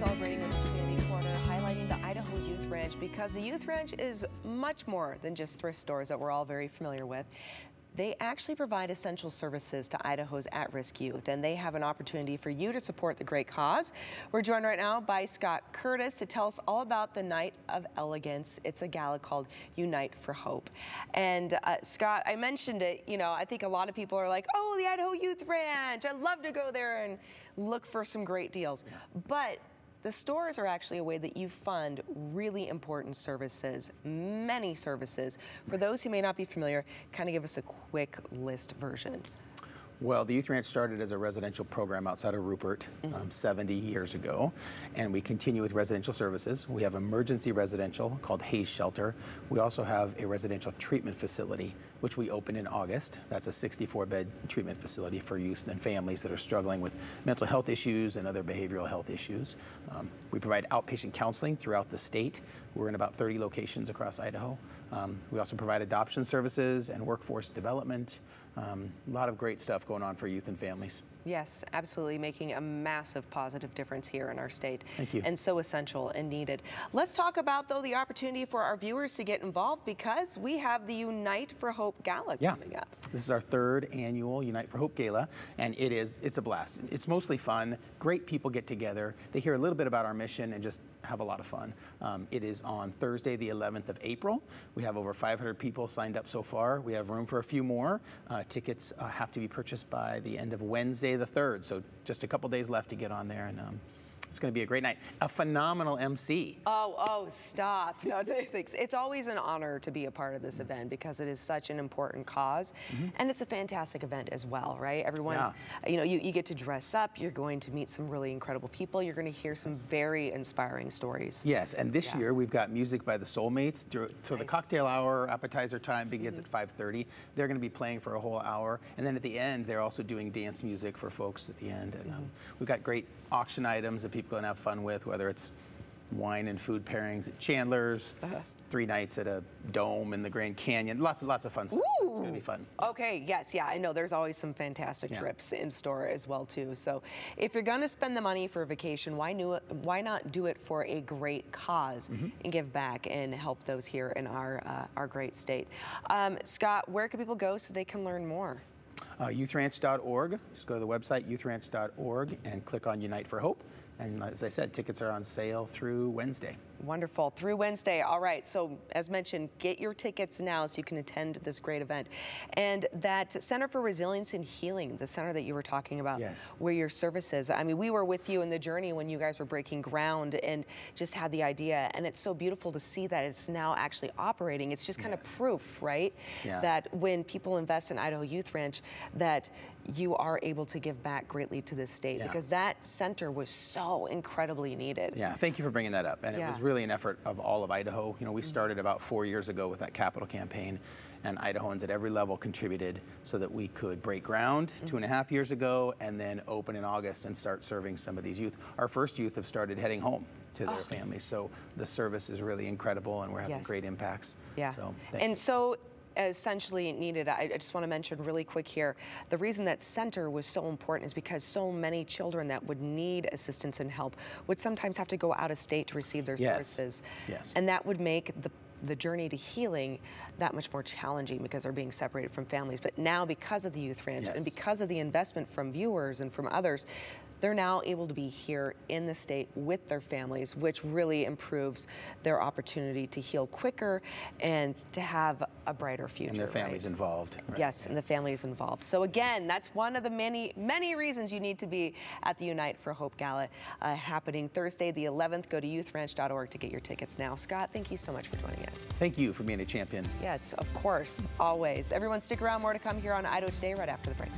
celebrating with the Community Corner, highlighting the Idaho Youth Ranch, because the Youth Ranch is much more than just thrift stores that we're all very familiar with. They actually provide essential services to Idaho's at-risk youth, and they have an opportunity for you to support the great cause. We're joined right now by Scott Curtis to tell us all about the Night of Elegance. It's a gala called Unite for Hope. And Scott, I mentioned it, you know, I think a lot of people are like, oh, the Idaho Youth Ranch, I'd love to go there and look for some great deals. But the stores are actually a way that you fund really important services, many services. For those who may not be familiar, kind of give us a quick list version. Well, the Youth Ranch started as a residential program outside of Rupert 70 years ago, and we continue with residential services. We have emergency residential called Hayes Shelter. We also have a residential treatment facility, which we opened in August. That's a 64-bed treatment facility for youth and families that are struggling with mental health issues and other behavioral health issues. We provide outpatient counseling throughout the state. We're in about 30 locations across Idaho. We also provide adoption services and workforce development. A lot of great stuff going on for youth and families. Yes, absolutely, making a massive positive difference here in our state. Thank you. And so essential and needed. Let's talk about, though, the opportunity for our viewers to get involved, because we have the Unite for Hope Gala coming up. This is our third annual Unite for Hope Gala, and it's a blast. It's mostly fun. Great people get together. They hear a little bit about our mission and just have a lot of fun. It is on Thursday, the 11th of April. We have over 500 people signed up so far. We have room for a few more. Tickets have to be purchased by the end of Wednesday, the 3rd, so just a couple days left to get on there, and it's going to be a great night. A phenomenal MC. Oh, stop. No, thanks. It's always an honor to be a part of this event because it is such an important cause. And it's a fantastic event as well, right? Everyone's, you know, you get to dress up. You're going to meet some really incredible people. You're going to hear some very inspiring stories. Yes, and this year we've got music by the Soulmates. So the cocktail hour, appetizer time begins at 5:30. They're going to be playing for a whole hour. And then at the end, they're also doing dance music for folks at the end. And we've got great auction items that people can have fun with, whether it's wine and food pairings at Chandler's, 3 nights at a dome in the Grand Canyon, lots of fun stuff. Ooh. It's going to be fun. Okay, yes, I know there's always some fantastic trips in store as well too. So if you're going to spend the money for a vacation, why not do it for a great cause and give back and help those here in our great state? Scott, where can people go so they can learn more? Youthranch.org. Just go to the website, youthranch.org, and click on Unite for Hope. And as I said, tickets are on sale through Wednesday. Wonderful. Through Wednesday. All right. So as mentioned, get your tickets now so you can attend this great event. And that Center for Resilience and Healing, the center that you were talking about, where your services, I mean, we were with you in the journey when you guys were breaking ground and just had the idea. And it's so beautiful to see that it's now actually operating. It's just kind of proof, right? That when people invest in Idaho Youth Ranch, that you are able to give back greatly to this state, because that center was so incredibly needed. Yeah, thank you for bringing that up. And it was really an effort of all of Idaho. You know, we started about 4 years ago with that capital campaign, and Idahoans at every level contributed so that we could break ground 2.5 years ago and then open in August and start serving some of these youth. Our first youth have started heading home to their families, so the service is really incredible, and we're having great impacts. So, thank you. So essentially needed, I just want to mention really quick here, the reason that center was so important is because so many children that would need assistance and help would sometimes have to go out of state to receive their services. And that would make the journey to healing that much more challenging because they're being separated from families. But now, because of the Youth Ranch and because of the investment from viewers and from others, they're now able to be here in the state with their families, which really improves their opportunity to heal quicker and to have a brighter future. And their families involved. Yes, and the families involved. So again, that's one of the many reasons you need to be at the Unite for Hope Gala happening Thursday the 11th. Go to youthranch.org to get your tickets now. Scott, thank you so much for joining us. Thank you for being a champion. Yes, of course, always. Everyone stick around, more to come here on Idaho Today right after the break.